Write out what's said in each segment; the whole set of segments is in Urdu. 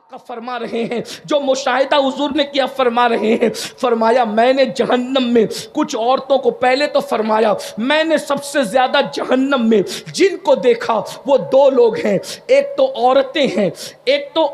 آقا فرما رہے ہیں، جو مشاہدہ حضور نے کیا فرما رہے ہیں، فرمایا میں نے جہنم میں کچھ عورتوں کو، پہلے تو فرمایا میں نے سب سے زیادہ جہنم میں جن کو دیکھا وہ دو لوگ ہیں، ایک تو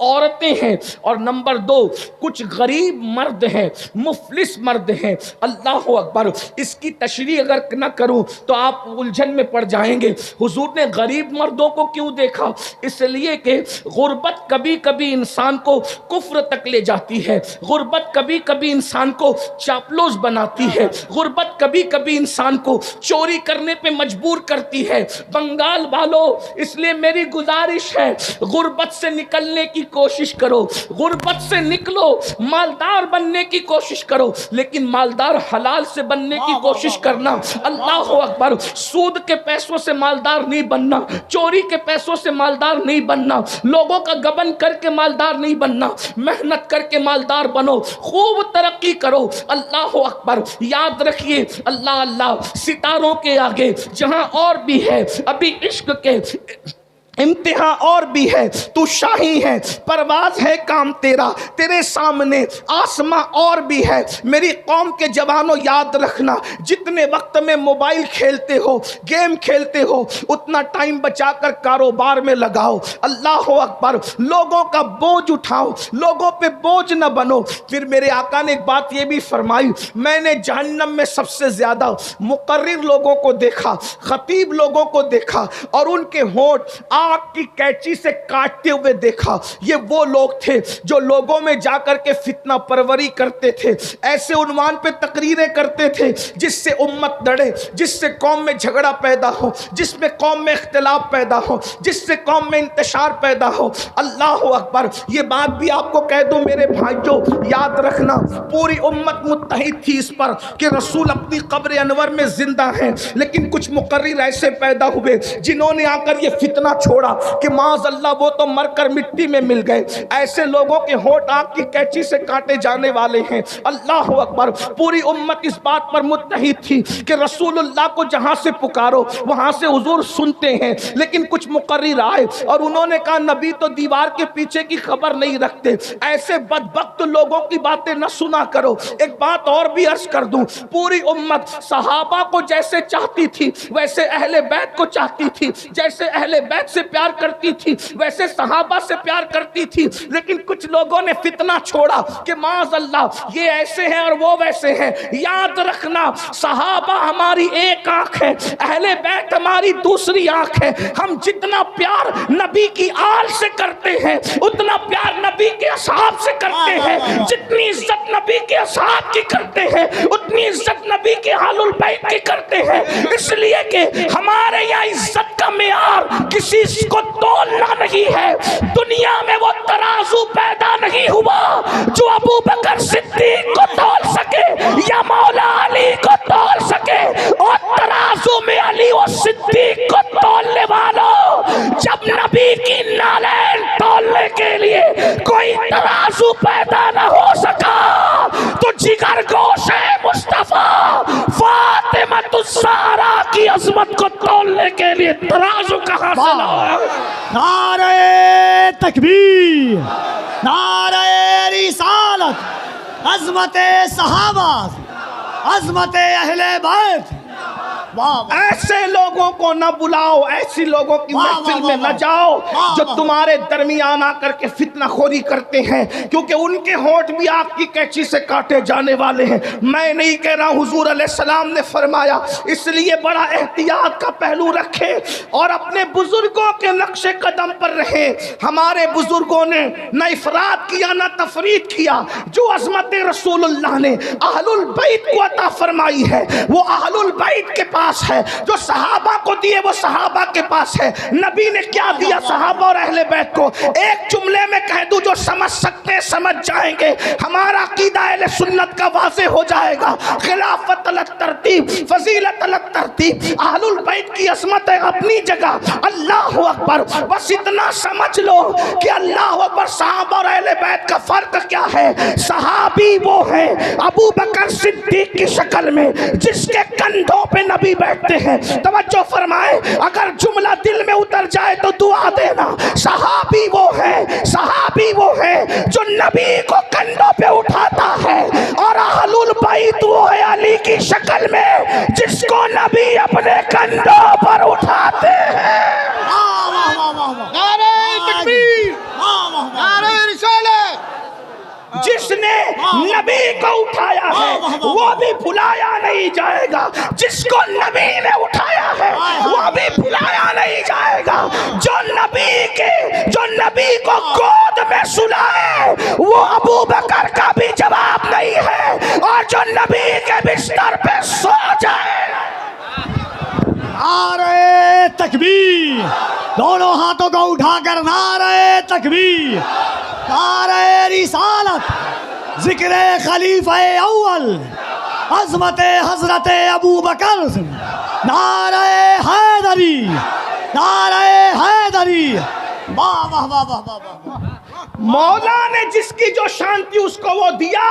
عورتیں ہیں اور نمبر دو کچھ غریب مرد ہیں، مفلس مرد ہیں۔ اللہ اکبر، اس کی تشریح اگر نہ کروں تو آپ الجھن میں پڑ جائیں گے۔ حضور نے غریب مردوں کو کیوں دیکھا؟ اس لیے کہ غربت کبھی کبھی انسان کو کفر تک لے جاتی ہے، غربت کبھی کبھی انسان کو چاپلوس بناتی ہے، غربت کبھی کبھی انسان کو چوری کرنے پہ مجبور کرتی ہے۔ بنگال والوں، اس لیے میری گزارش ہے غربت سے نکلنے کی کوشش کرو، غربت سے نکلو، مالدار بننے کی کوشش کرو، لیکن مالدار حلال سے بننے کی کوشش کرنا۔ اللہ اکبر، سود کے پیسوں سے مالدار نہیں بننا، چوری کے پیسوں سے مالدار نہیں بننا، لوگوں کا گبن کر کے مالدار نہیں بننا، محنت کر کے مالدار بنو، خوب ترقی کرو۔ اللہ اکبر، یاد رکھیے اللہ اللہ ستاروں کے آگے جہاں اور بھی ہے ابھی عشق کے امتحان اور بھی ہے، تو شاہی ہے، پرواز ہے کام تیرا، تیرے سامنے آسماں اور بھی ہے۔ میری قوم کے جوانوں یاد رکھنا، جتنے وقت میں موبائل کھیلتے ہو، گیم کھیلتے ہو، اتنا ٹائم بچا کر کاروبار میں لگاؤ۔ اللہ اکبر، لوگوں کا بوجھ اٹھاؤ، لوگوں پہ بوجھ نہ بنو۔ پھر میرے آقا نے ایک بات یہ بھی فرمائی، میں نے جہنم میں سب سے زیادہ مقرر لوگوں کو دیکھا، خطیب لوگوں کو دیکھا، اور ان کے ہونٹ آگ کی کینچی سے کاٹتے ہوئے دیکھا۔ یہ وہ لوگ تھے جو لوگوں میں جا کر کے فتنہ پروری کرتے تھے، ایسے عنوان پہ تقریریں کرتے تھے جس سے امت لڑے، جس سے قوم میں جھگڑا پیدا ہو، جس میں قوم میں اختلاف پیدا ہو، جس سے قوم میں انتشار پیدا ہو۔ اللہ اکبر، یہ بات بھی آپ کو کہہ دوں میرے بھائیوں، یاد رکھنا پوری امت متحد تھی اس پر کہ رسول اپنی قبر انور میں زندہ ہیں، لیکن کچھ مقرر ایسے پیدا ہوئے جنہوں نے آ کر یہ فتنہ چھوڑا کہ معاذ اللہ وہ تو مر کر مٹی میں مل گئے۔ ایسے لوگوں کے ہونٹ آگ کی کینچی سے کاٹے جانے والے ہیں۔ اللہ اکبر، پوری امت اس بات پر متحد تھی کہ رسول اللہ کو جہاں سے پکارو وہاں سے حضور سنتے ہیں، لیکن کچھ مقرر آئے اور انہوں نے کہا نبی تو دیوار کے پیچھے کی خبر نہیں رکھتے، ایسے بدبخت لوگوں کی باتیں نہ سنا کرو۔ ایک بات اور بھی عرض کر دوں، پوری امت صحابہ کو جیسے چاہتی تھی ویسے اہل بیت کو چاہتی تھی، جیسے اہل بیت سے پیار کرتی تھی ویسے صحابہ سے پیار کرتی تھی، لیکن کچھ لوگوں نے فتنہ چھوڑا کہ معاذ اللہ یہ ایسے ہیں اور وہ ویسے ہیں۔ یاد رکھنا صحابہ ہماری ایک آنکھ ہے، اہل بیت ہماری دوسری آنکھ ہے۔ ہم جتنا پیار نبی کی آل سے کرتے ہیں اتنا پیار نبی کے اصحاب سے کرتے ہیں، جتنی عزت نبی کے اصحاب کی کرتے ہیں اتنی عزت نبی کے آل البیت کی کرتے ہیں، اس لیے کہ ہمارے یہاں عزت کا معیار کسی کو تولنا نہیں ہے۔ دنیا میں وہ ترازو پیدا نہیں ہوا جو ابو بکر صدیق کو تول سکے یا مولا علی کو تول سکے، اور ترازو میں علی و صدیق کو تولنے والوں، جب نبی کی نالین تولنے کے لیے کوئی ترازو پیدا نہ ہو سکا تو جگر گوش مصطفیٰ فاطمہ الزہرا کی عظمت کو تولنے کے لیے ترازو کہاں سے لاؤ؟ نعرہ تکبیر، نعرہ رسالت، عظمت صحابہ، عظمت اہل بیت۔ ایسے لوگوں کو نہ بلاؤ، ایسی لوگوں کی محفل میں نہ جاؤ جو تمہارے درمیان آ کر کے فتنہ خوری کرتے ہیں، کیونکہ ان کے ہونٹ بھی آگ کی کینچی سے کاٹے جانے والے ہیں۔ میں نہیں کہہ رہا، حضور علیہ السلام نے فرمایا، اس لیے بڑا احتیاط کا پہلو رکھے اور اپنے بزرگوں کے نقش قدم پر رہے۔ ہمارے بزرگوں نے نہ افراد کیا نہ تفرید کیا، جو عظمت رسول اللہ نے اہل البیت کو عطا فرمائی ہے وہ اہل البیت کے پاس ہے، جو صحابہ کو دیے وہ صحابہ کے پاس ہے۔ نبی نے کیا دیا صحابہ اور اہل بیت کو؟ ایک جملے میں کہہ دوں، جو سمجھ سکتے سمجھ جائیں گے، ہمارا عقیدہ اہل سنت کا واضح ہو جائے گا۔ خلافت علی ترتیب، فضیلت علی ترتیب، اہل البیت کی عظمت ہے اپنی جگہ۔ اللہ اکبر، بس اتنا سمجھ لو کہ اللہ اکبر، صحابہ اور اہل اہل بیت کا فرق کیا ہے؟ صحابی وہ ہے ابو بکر صدیق کی شکل میں جس کے کندھوں پہ نبی بیٹھتے ہیں. توجہ فرمائے، اگر جملہ دل میں اتر جائے تو دعا دینا. صحابی وہ ہے جو نبی کو کندھوں پہ اٹھاتا ہے، اور اہل البیت وہ ہے علی کی شکل میں جس کو نبی اپنے کندھوں پر اٹھاتے ہیں. نعرہ تکبیر، نعرہ رسالت. جس نے نبی کو اٹھایا ہے وہ بھی بھلایا نہیں جائے گا، جس کو نبی نے اٹھایا ہے وہ بھی بھلایا نہیں جائے گا. جو نبی کو گود میں سلائے وہ ابو بکر کا بھی جواب نہیں ہے، اور جو نبی کے بستر پہ سو جائے. نعرہ تکبیر، دونوں ہاتھوں کو اٹھا کر نعرہ تکبیر، نعرہ رسالت، ذکر خلیفہ اول عظمت حضرت ابو بکر، نعرہ حیدری، نعرہ حیدری. واہ واہ واہ واہ واہ واہ. مولا نے جس کی جو شان تھی اس کو وہ دیا.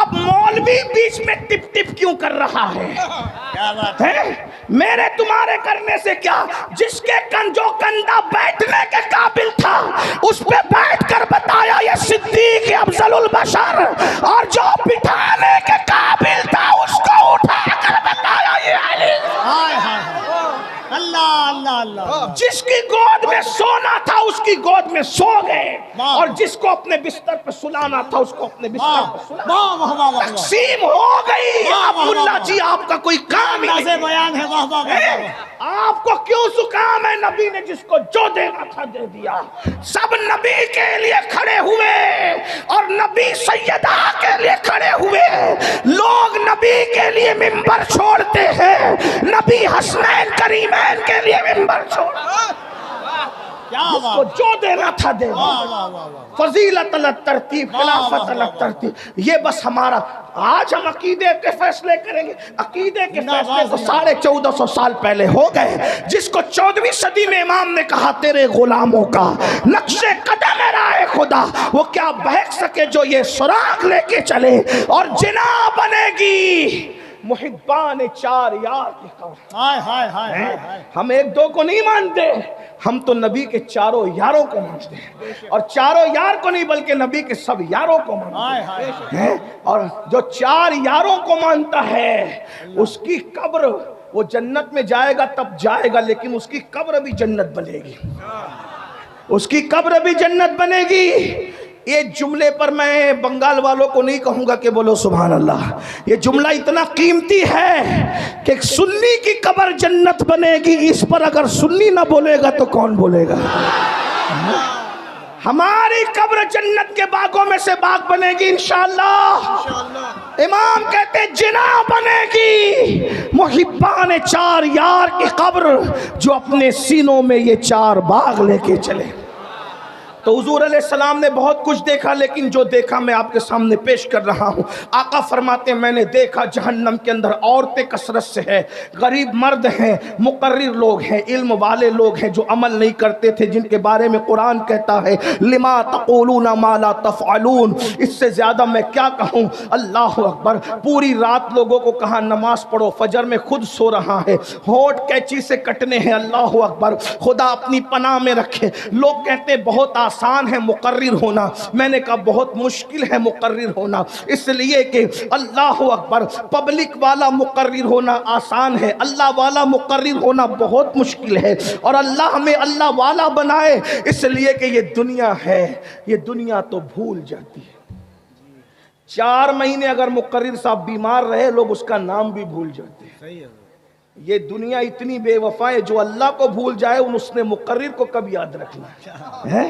اب مولوی بیچ میں ٹپ ٹپ کیوں کر رہا ہے؟ میرے تمہارے کرنے سے کیا؟ جس کے جو کندھا بیٹھنے کے قابل تھا اس پہ بیٹھ کر بتایا یہ صدیق افضل البشر، اور جو بٹھانے کے قابل تھا اس کو اٹھا کر بتایا یہ علی. اللہ اللہ اللہ. جس کی گود میں سونا تھا اس کی گود میں سو گئے، اور جس کو اپنے بستر پہ سلانا تھا اس کو اپنے بستر پہ سلانا. تقسیم ہو گئی. اب ملا جی آپ کا کوئی کام ہی نہیں. بیان ہے. واہ واہ واہ. آپ کو کیوں زکام ہے؟ نبی نے جس کو جو دینا تھا دے دیا. سب نبی کے لیے کھڑے ہوئے اور نبی سیدہ کے لیے کھڑے ہوئے. لوگ نبی کے لیے منبر چھوڑتے ہیں، نبی حسنین کریمین کے لیے منبر چھوڑتے. جس کو جو دینا تھا دے دیا. فضیلت الگ ترتیب، خلافت الگ ترتیب. یہ بس ہمارا. آج ہم عقیدے کے فیصلے کریں گے. عقیدے کے فیصلے تو 1450 سال پہلے ہو گئے. جس کو 14ویں صدی میں امام نے کہا تیرے غلاموں کا نقش قدم راہ خدا، وہ کیا بہک سکے جو یہ سراغ لے کے چلے. اور جنا بنے گی محبان چار یار کی قبر. ہم ایک دو کو نہیں مانتے، ہم تو نبی کے چاروں یاروں کو مانتے ہیں. اور چاروں یار کو نہیں بلکہ نبی کے سب یاروں کو مانتے ہیں. اور جو 4 یاروں کو مانتا ہے اس کی قبر، وہ جنت میں جائے گا تب جائے گا، لیکن اس کی قبر بھی جنت بنے گی. اس کی قبر بھی جنت بنے گی. یہ جملے پر میں بنگال والوں کو نہیں کہوں گا کہ بولو سبحان اللہ. یہ جملہ اتنا قیمتی ہے کہ سنی کی قبر جنت بنے گی. اس پر اگر سنی نہ بولے گا تو کون بولے گا؟ ہماری قبر جنت کے باغوں میں سے باغ بنے گی انشاءاللہ. امام کہتے جنا بنے گی محبان 4 یار کی قبر جو اپنے سینوں میں یہ 4 باغ لے کے چلے. تو حضور علیہ السلام نے بہت کچھ دیکھا، لیکن جو دیکھا میں آپ کے سامنے پیش کر رہا ہوں. آقا فرماتے ہیں میں نے دیکھا جہنم کے اندر عورتیں کثرت سے ہیں، غریب مرد ہیں، مقرر لوگ ہیں، علم والے لوگ ہیں جو عمل نہیں کرتے تھے، جن کے بارے میں قرآن کہتا ہے لما تقولون ما لا تفعلون. اس سے زیادہ میں کیا کہوں. اللہ اکبر. پوری رات لوگوں کو کہا نماز پڑھو، فجر میں خود سو رہا ہے، ہونٹ کینچی سے کٹنے ہیں. اللہ اکبر. خدا اپنی پناہ میں رکھے. لوگ کہتے بہت آسان ہے مقرر ہونا. میں نے کہا بہت مشکل ہے مقرر ہونا، اس لیے کہ اللہ اکبر پبلک والا مقرر ہونا آسان ہے، اللہ والا مقرر ہونا بہت مشکل ہے. اور اللہ ہمیں اللہ والا بنائے، اس لیے کہ یہ دنیا ہے، یہ دنیا تو بھول جاتی ہے. 4 مہینے اگر مقرر صاحب بیمار رہے لوگ اس کا نام بھی بھول جاتے ہیں. یہ دنیا اتنی بے وفا ہے، جو اللہ کو بھول جائے اس نے مقرر کو کب یاد رکھنا ہے.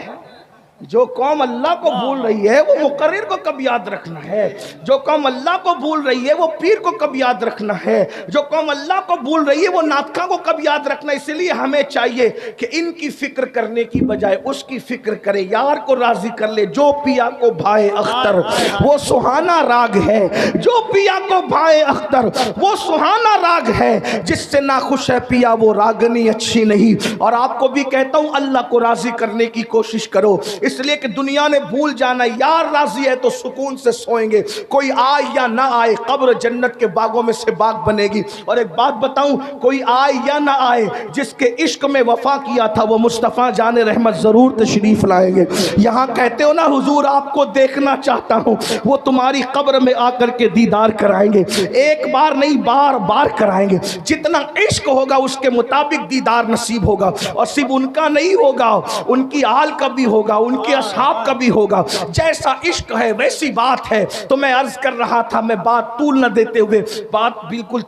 جو قوم اللہ کو بھول رہی ہے وہ مقرر کو کب یاد رکھنا ہے. جو قوم اللہ کو بھول رہی ہے وہ پیر کو کب یاد رکھنا ہے. جو قوم اللہ کو بھول رہی ہے وہ ناطقہ کو کب یاد رکھنا. اس لیے ہمیں چاہیے کہ ان کی فکر کرنے کی بجائے اس کی فکر کرے. یار کو راضی کر لے. جو پیا کو بھائے اختر وہ سہانا راگ ہے. جو پیا کو بھائے اختر وہ سہانا راگ ہے. جس سے ناخوش ہے پیا وہ راگنی اچھی نہیں. اور آپ کو بھی کہتا ہوں اللہ کو راضی کرنے کی کوشش کرو. اس لیے کہ دنیا نے بھول جانا یار راضی ہے تو سکون سے سوئیں گے، کوئی آئے یا نہ آئے قبر جنت کے باغوں میں سے باغ بنے گی۔ اور ایک بات بتاؤں، کوئی آئے یا نہ آئے، جس کے عشق میں وفا کیا تھا وہ مصطفیٰ جان رحمت ضرور تشریف لائیں گے۔ یہاں کہتے ہو نا حضور آپ کو دیکھنا چاہتا ہوں، وہ تمہاری قبر میں آ کر کے دیدار کرائیں گے، ایک بار نہیں بار بار کرائیں گے۔ جتنا عشق ہوگا اس کے مطابق دیدار نصیب ہوگا، اور صرف ان کا نہیں ہوگا، ان کی آل کا بھی ہوگا، ان کے اصحاب کا بھی ہوگا۔ جیسا عشق ہے ویسی بات ہے۔ تو میں عرض کر رہا تھا، میں بات طول نہ دیتے ہوئے، بات بالکل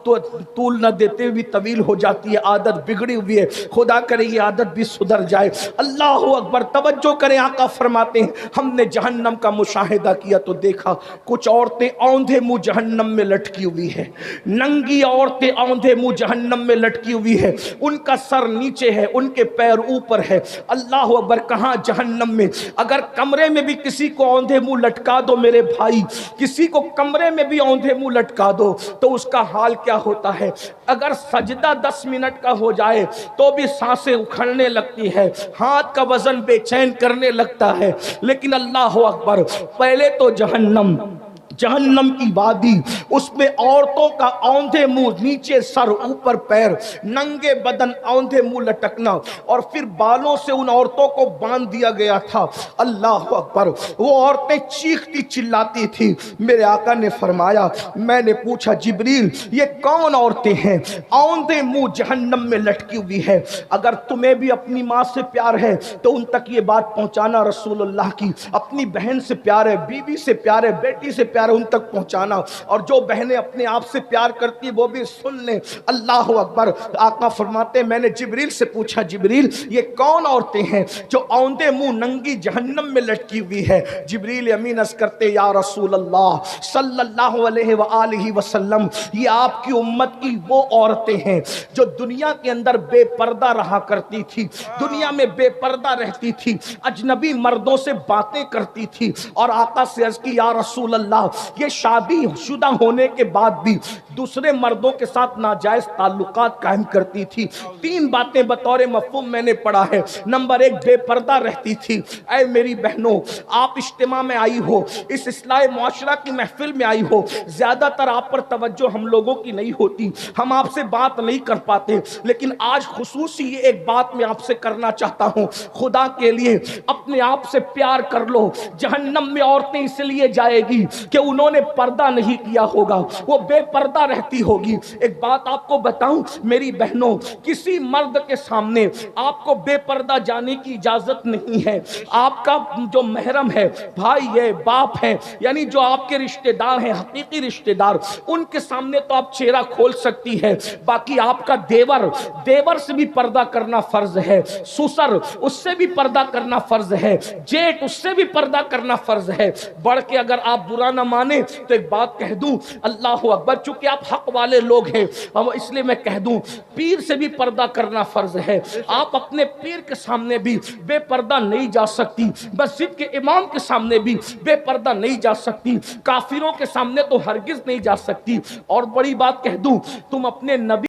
طول نہ دیتے ہوئے طویل ہو جاتی ہے، عادت بگڑی ہوئی ہے، خدا کرے یہ عادت بھی سدھر جائے۔ اللہ اکبر، توجہ کریں، آقا فرماتے ہیں ہم نے جہنم کا مشاہدہ کیا تو دیکھا کچھ عورتیں اوندھے منہ جہنم میں لٹکی ہوئی ہے، ننگی عورتیں اوندھے منہ جہنم میں لٹکی ہوئی ہے، ان کا سر نیچے ہے، ان کے پیر اوپر ہے۔ اللہ اکبر، کہاں؟ جہنم میں۔ اگر کمرے میں بھی کسی کو اوندھے منہ لٹکا دو میرے بھائی، کسی کو کمرے میں بھی اوندھے منہ لٹکا دو تو اس کا حال کیا ہوتا ہے؟ اگر سجدہ 10 منٹ کا ہو جائے تو بھی سانسیں اکھڑنے لگتی ہے، ہاتھ کا وزن بے چین کرنے لگتا ہے۔ لیکن اللہ اکبر، پہلے تو جہنم کی وادی، اس میں عورتوں کا اوندھے منہ نیچے سر اوپر پیر، ننگے بدن اوندھے منہ لٹکنا، اور پھر بالوں سے ان عورتوں کو باندھ دیا گیا تھا۔ اللہ اکبر، وہ عورتیں چیختی چلاتی تھی۔ میرے آقا نے فرمایا، میں نے پوچھا جبریل یہ کون عورتیں ہیں اوندھے منہ جہنم میں لٹکی ہوئی ہے؟ اگر تمہیں بھی اپنی ماں سے پیار ہے تو ان تک یہ بات پہنچانا رسول اللہ کی، اپنی بہن سے پیار ہے، بیوی سے پیار ہے، بیٹی سے پیار ہے، ان تک پہنچانا، اور جو بہنیں اپنے آپ سے پیار کرتی ہیں وہ بھی سن لیں۔ اللہ اکبر، آقا فرماتے ہیں میں نے جبریل سے پوچھا جبریل یہ کون عورتیں ہیں جو اوندھے منہ ننگی جہنم میں لٹکی ہوئی ہے؟ جبریل امین عرض کرتے یا رسول اللہ صلی اللہ علیہ وآلہ وسلم، یہ آپ کی امت کی وہ عورتیں ہیں جو دنیا کے اندر بے پردہ رہا کرتی تھی، دنیا میں بے پردہ رہتی تھی، اجنبی مردوں سے باتیں کرتی تھی، اور آقا سے عرض کی یا رسول اللہ یہ شادی شدہ ہونے کے بعد بھی دوسرے مردوں کے ساتھ ناجائز تعلقات قائم کرتی تھی۔ 3 باتیں بطور مفہوم میں نے پڑھا ہے۔ نمبر 1، بے پردہ رہتی تھی۔ اے میری بہنوں، آپ اجتماع میں آئی ہو، اس اصلاح معاشرہ کی محفل میں آئی ہو، زیادہ تر آپ پر توجہ ہم لوگوں کی نہیں ہوتی، ہم آپ سے بات نہیں کر پاتے، لیکن آج خصوصی یہ ایک بات میں آپ سے کرنا چاہتا ہوں، خدا کے لیے اپنے آپ سے پیار کر لو۔ جہنم میں عورتیں اس لیے جائے گی کہ انہوں نے پردہ نہیں کیا ہوگا، وہ بے پردہ رہتی ہوگی۔ ایک بات آپ کو بتاؤں میری بہنوں، کسی مرد کے سامنے آپ کو بے پردہ جانے کی اجازت نہیں ہے۔ آپ کا جو محرم ہے، بھائی ہے، باپ ہے، یعنی جو آپ کے رشتہ دار ہیں، حقیقی رشتہ دار، ان کے سامنے تو آپ چہرہ کھول سکتی ہے، باقی آپ کا دیور سے بھی پردہ کرنا فرض ہے، سسر اس سے بھی پردہ کرنا فرض ہے، جیٹ اس سے بھی پردہ کرنا فرض ہے۔ بڑھ کے اگر آپ برا نہ مانے تو ایک بات کہہ دوں، اللہ اکبر، چونکہ آپ حق والے لوگ ہیں اس لیے میں کہہ دوں پیر سے بھی پردہ کرنا فرض ہے۔ آپ اپنے پیر کے سامنے بھی بے پردہ نہیں جا سکتی، مسجد کے امام کے سامنے بھی بے پردہ نہیں جا سکتی، کافروں کے سامنے تو ہرگز نہیں جا سکتی۔ اور بڑی بات کہہ دوں، تم اپنے نبی